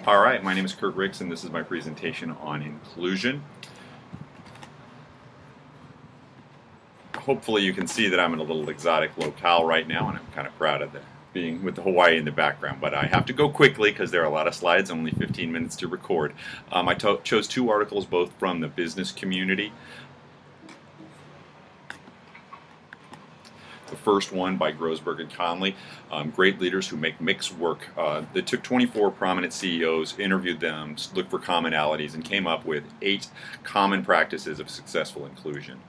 All right, my name is Kurt Ricks, and this is my presentation on inclusion. Hopefully you can see that I'm in a little exotic locale right now, and I'm kind of proud of being with the Hawaii in the background, but I have to go quickly because there are a lot of slides, only 15 minutes to record. I chose two articles, both from the business community. The first one by Grossberg and Conley, Great Leaders Who Make Mixed Work. They took 24 prominent CEOs, interviewed them, looked for commonalities, and came up with 8 common practices of successful inclusion.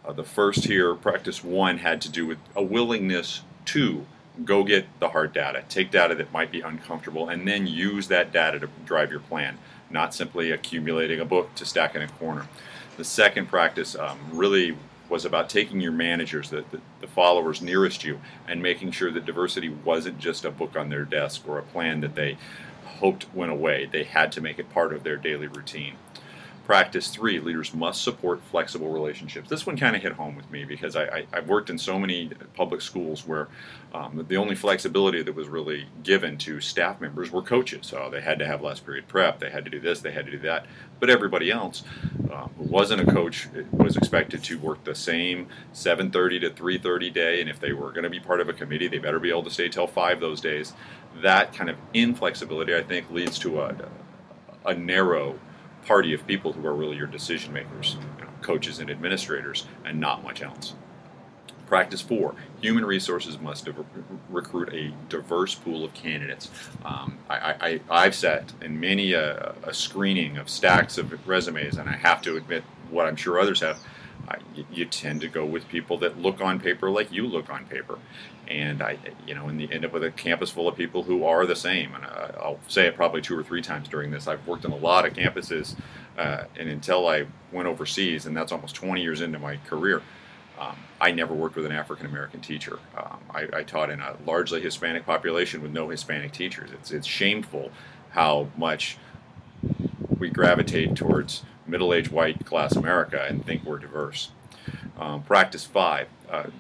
The first here, practice 1, had to do with a willingness to go get the hard data, take data that might be uncomfortable, and then use that data to drive your plan, not simply accumulating a book to stack in a corner. The second practice really was about taking your managers, the followers nearest you, and making sure that diversity wasn't just a book on their desk or a plan that they hoped went away. They had to make it part of their daily routine. Practice 3, leaders must support flexible relationships. This one kind of hit home with me because I've worked in so many public schools where the only flexibility that was really given to staff members were coaches. So they had to have last period prep, they had to do this, they had to do that. But everybody else who wasn't a coach was expected to work the same 7:30 to 3:30 day, and if they were going to be part of a committee, they better be able to stay till 5 those days. That kind of inflexibility, I think, leads to a narrow party of people who are really your decision makers, coaches and administrators, and not much else. Practice 4, human resources must recruit a diverse pool of candidates. I've sat in many a screening of stacks of resumes, and I have to admit, what I'm sure others have, you tend to go with people that look on paper like you look on paper, and end up with a campus full of people who are the same. And I'll say it probably 2 or 3 times during this. I've worked in a lot of campuses, and until I went overseas, and that's almost 20 years into my career, I never worked with an African American teacher. I taught in a largely Hispanic population with no Hispanic teachers. It's shameful how much we gravitate towards middle-aged white class America and think we're diverse. Practice 5,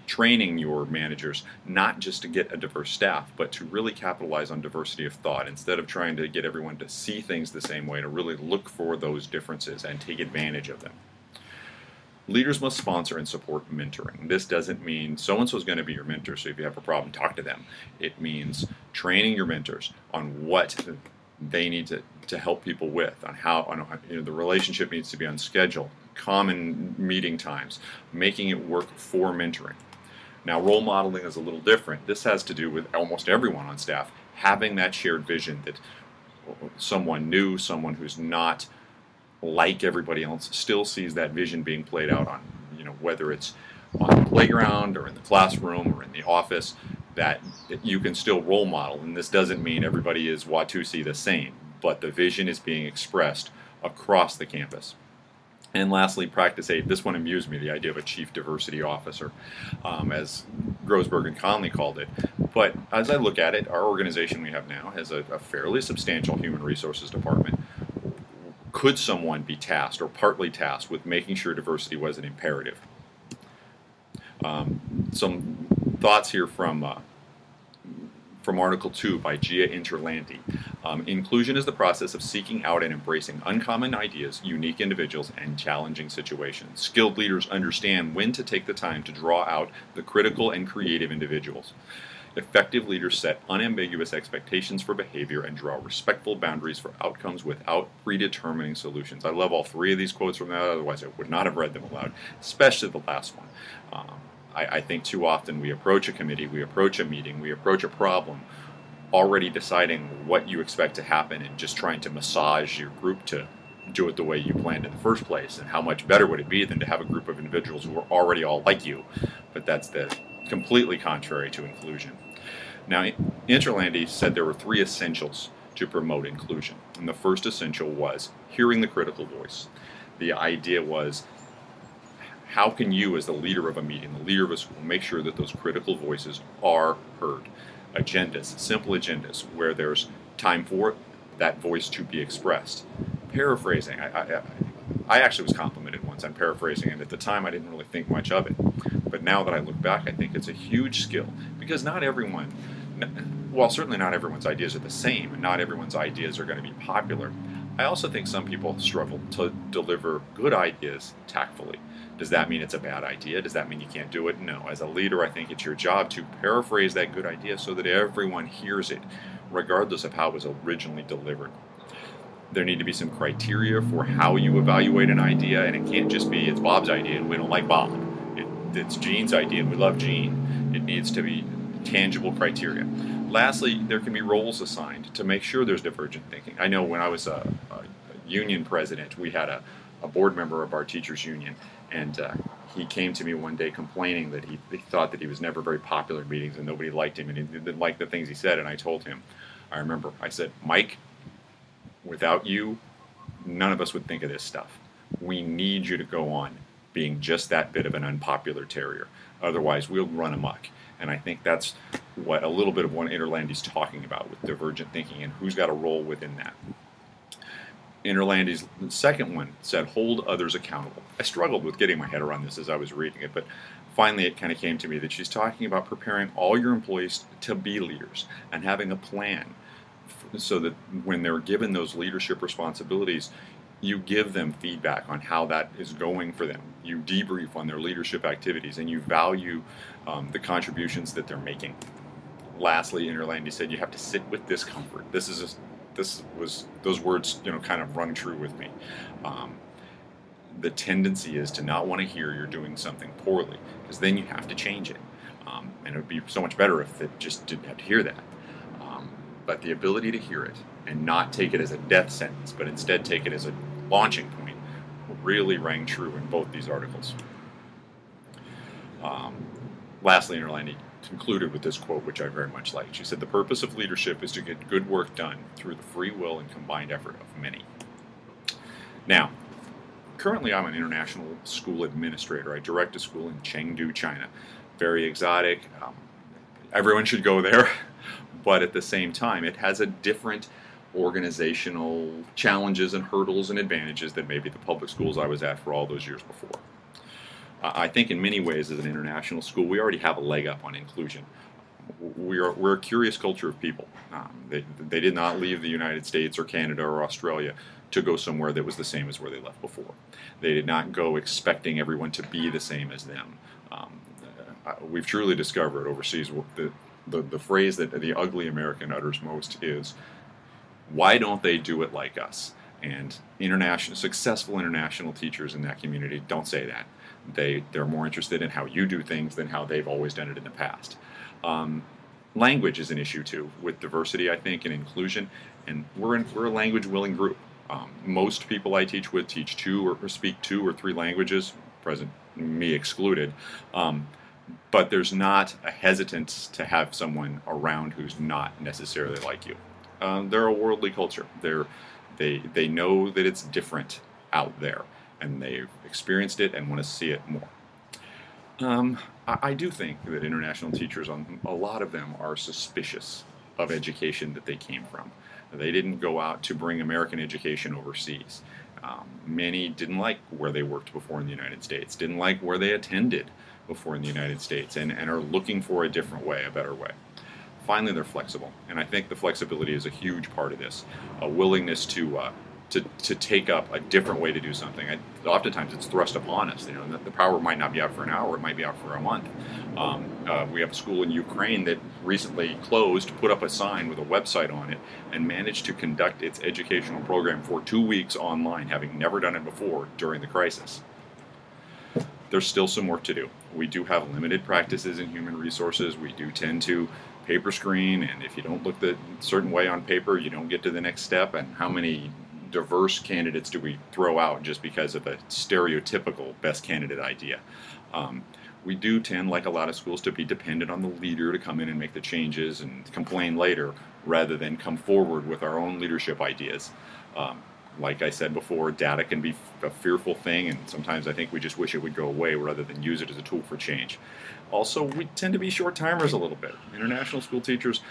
training your managers not just to get a diverse staff, but to really capitalize on diversity of thought. Instead of trying to get everyone to see things the same way, to really look for those differences and take advantage of them. Leaders must sponsor and support mentoring. This doesn't mean so-and-so is going to be your mentor, so if you have a problem, talk to them. It means training your mentors on what they need to help people with, on how the relationship needs to be on schedule, common meeting times, making it work for mentoring. Now, role modeling is a little different. This has to do with almost everyone on staff having that shared vision that someone new, someone who's not like everybody else, still sees that vision being played out on, whether it's on the playground or in the classroom or in the office, that you can still role model. And this doesn't mean everybody is Watusi the same, but the vision is being expressed across the campus. And lastly, practice 8, this one amused me, the idea of a chief diversity officer, as Grossberg and Conley called it. But as I look at it, our organization we have now has a fairly substantial human resources department. Could someone be tasked or partly tasked with making sure diversity was an imperative? Some thoughts here from Article 2 by Gia Interlandi. Inclusion is the process of seeking out and embracing uncommon ideas, unique individuals, and challenging situations. Skilled leaders understand when to take the time to draw out the critical and creative individuals. Effective leaders set unambiguous expectations for behavior and draw respectful boundaries for outcomes without predetermining solutions. I love all 3 of these quotes from that, otherwise I would not have read them aloud, especially the last one. I think too often we approach a committee, we approach a meeting, we approach a problem already deciding what you expect to happen and just trying to massage your group to do it the way you planned in the first place. And how much better would it be than to have a group of individuals who are already all like you? But that's completely contrary to inclusion. Now, Interlandi said there were 3 essentials to promote inclusion. And the first essential was hearing the critical voice. The idea was, how can you, as the leader of a meeting, the leader of a school, make sure that those critical voices are heard? Agendas, simple agendas, where there's time for that voice to be expressed. Paraphrasing. I actually was complimented once on paraphrasing, and at the time I didn't really think much of it. But now that I look back, I think it's a huge skill, because not everyone while certainly not everyone's ideas are the same, and not everyone's ideas are going to be popular, I also think some people struggle to deliver good ideas tactfully. Does that mean it's a bad idea? Does that mean you can't do it? No. As a leader, I think it's your job to paraphrase that good idea so that everyone hears it, regardless of how it was originally delivered. There need to be some criteria for how you evaluate an idea, and it can't just be it's Bob's idea and we don't like Bob. It's Gene's idea and we love Gene. It needs to be tangible criteria. Lastly, there can be roles assigned to make sure there's divergent thinking. I know when I was a union president, we had a board member of our teachers union, and he came to me one day complaining that he thought that he was never very popular in meetings and nobody liked him and he didn't like the things he said. And I told him, I said, Mike, without you, none of us would think of this stuff. We need you to go on being just that bit of an unpopular terrier. Otherwise, we'll run amok. And I think that's what a little bit of what Interlandy's talking about with divergent thinking and who's got a role within that. Interlandy's second one said, hold others accountable. I struggled with getting my head around this as I was reading it, but finally it kind of came to me that she's talking about preparing all your employees to be leaders and having a plan so that when they're given those leadership responsibilities, you give them feedback on how that is going for them. You debrief on their leadership activities and you value the contributions that they're making. Lastly, Interlandy said you have to sit with discomfort. Those words, kind of rung true with me. The tendency is to not want to hear you're doing something poorly, because then you have to change it. And it would be so much better if it just didn't have to hear that. But the ability to hear it and not take it as a death sentence, but instead take it as a launching point, really rang true in both these articles. Lastly, Interlandy concluded with this quote, which I very much liked. She said, the purpose of leadership is to get good work done through the free will and combined effort of many. Now, currently I'm an international school administrator. I direct a school in Chengdu, China. Very exotic. Everyone should go there. But at the same time, it has a different organizational challenges and hurdles and advantages than maybe the public schools I was at for all those years before. I think in many ways as an international school, we already have a leg up on inclusion. We're a curious culture of people. They did not leave the United States or Canada or Australia to go somewhere that was the same as where they left before. They did not go expecting everyone to be the same as them. We've truly discovered overseas the phrase that the ugly American utters most is, why don't they do it like us? And successful international teachers in that community don't say that. They're more interested in how you do things than how they've always done it in the past. Language is an issue too, with diversity, I think, and inclusion. And we're a language-willing group. Most people I teach with teach two or speak 2 or 3 languages, present me excluded. But there's not a hesitance to have someone around who's not necessarily like you. They're a worldly culture. They know that it's different out there, and they've experienced it and want to see it more. I do think that international teachers, a lot of them, are suspicious of education that they came from. They didn't go out to bring American education overseas. Many didn't like where they worked before in the United States, didn't like where they attended before in the United States, and are looking for a different way, a better way. Finally, they're flexible, and I think the flexibility is a huge part of this, a willingness to take up a different way to do something. Oftentimes it's thrust upon us. The power might not be out for an hour, it might be out for a month. We have a school in Ukraine that recently closed, put up a sign with a website on it, and managed to conduct its educational program for 2 weeks online, having never done it before during the crisis. There's still some work to do. We do have limited practices in human resources. We do tend to paper screen, and if you don't look the certain way on paper, you don't get to the next step. And how many diverse candidates do we throw out just because of a stereotypical best candidate idea? We do tend, like a lot of schools, to be dependent on the leader to come in and make the changes and complain later, rather than come forward with our own leadership ideas. Like I said before, data can be a fearful thing, and sometimes I think we just wish it would go away rather than use it as a tool for change. Also, we tend to be short-timers a little bit. International school teachers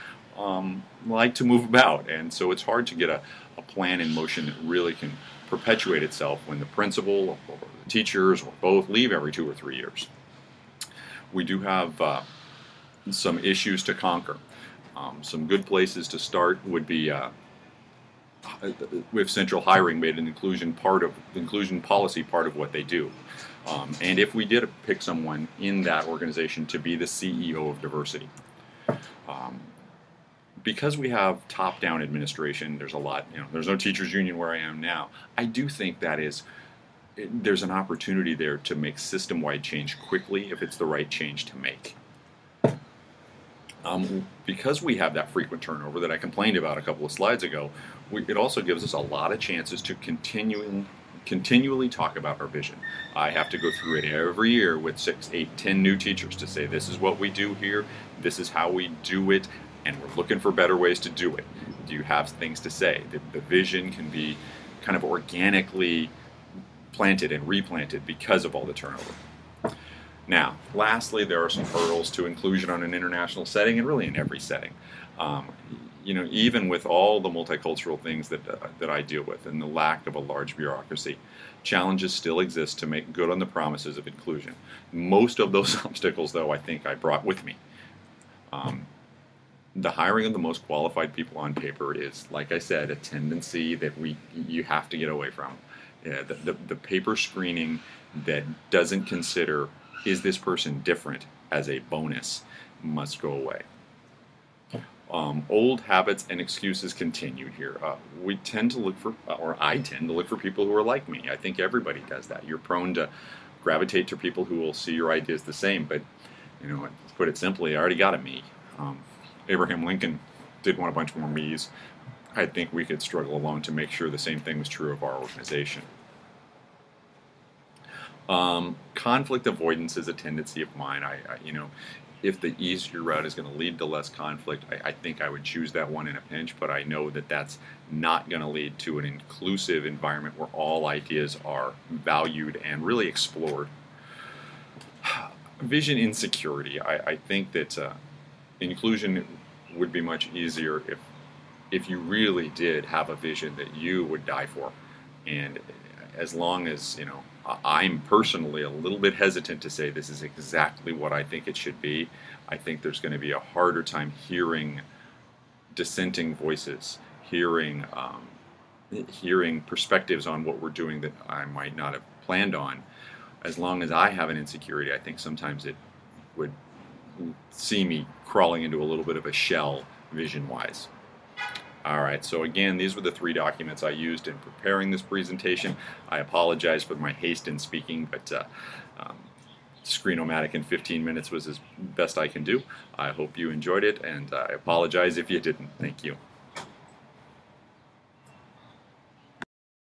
like to move about, and so it's hard to get a plan in motion that really can perpetuate itself when the principal or the teachers or both leave every 2 or 3 years. We do have some issues to conquer. Some good places to start would be with Central Hiring made an inclusion policy part of what they do. And if we did pick someone in that organization to be the CEO of diversity, because we have top-down administration, there's a lot, there's no teachers union where I am now. I do think there's an opportunity there to make system-wide change quickly if it's the right change to make. Because we have that frequent turnover that I complained about a couple of slides ago, it also gives us a lot of chances to continually talk about our vision. I have to go through it every year with 6, 8, 10 new teachers to say, this is what we do here, this is how we do it, and we're looking for better ways to do it. Do you have things to say? The vision can be kind of organically planted and replanted because of all the turnover. Now, lastly, there are some hurdles to inclusion on an international setting, and really in every setting. Even with all the multicultural things that I deal with and the lack of a large bureaucracy, challenges still exist to make good on the promises of inclusion. Most of those obstacles, though, I think I brought with me. The hiring of the most qualified people on paper is, like I said, a tendency that you have to get away from. The paper screening that doesn't consider, is this person different, as a bonus, must go away. Old habits and excuses continue here. I tend to look for people who are like me. I think everybody does that. You're prone to gravitate to people who will see your ideas the same, but to put it simply, I already got a me. Abraham Lincoln did want a bunch more me's. I think we could struggle along to make sure the same thing was true of our organization. Conflict avoidance is a tendency of mine. If the easier route is going to lead to less conflict, I think I would choose that one in a pinch, but I know that that's not going to lead to an inclusive environment where all ideas are valued and really explored. Vision insecurity. I think that inclusion would be much easier if you really did have a vision that you would die for. And as long as, I'm personally a little bit hesitant to say this is exactly what I think it should be. I think there's going to be a harder time hearing dissenting voices, hearing perspectives on what we're doing that I might not have planned on. As long as I have an insecurity, I think sometimes it would see me crawling into a little bit of a shell vision-wise. All right, so again, these were the 3 documents I used in preparing this presentation. I apologize for my haste in speaking, but Screen-O-Matic in 15 minutes was as best I can do. I hope you enjoyed it, and I apologize if you didn't. Thank you.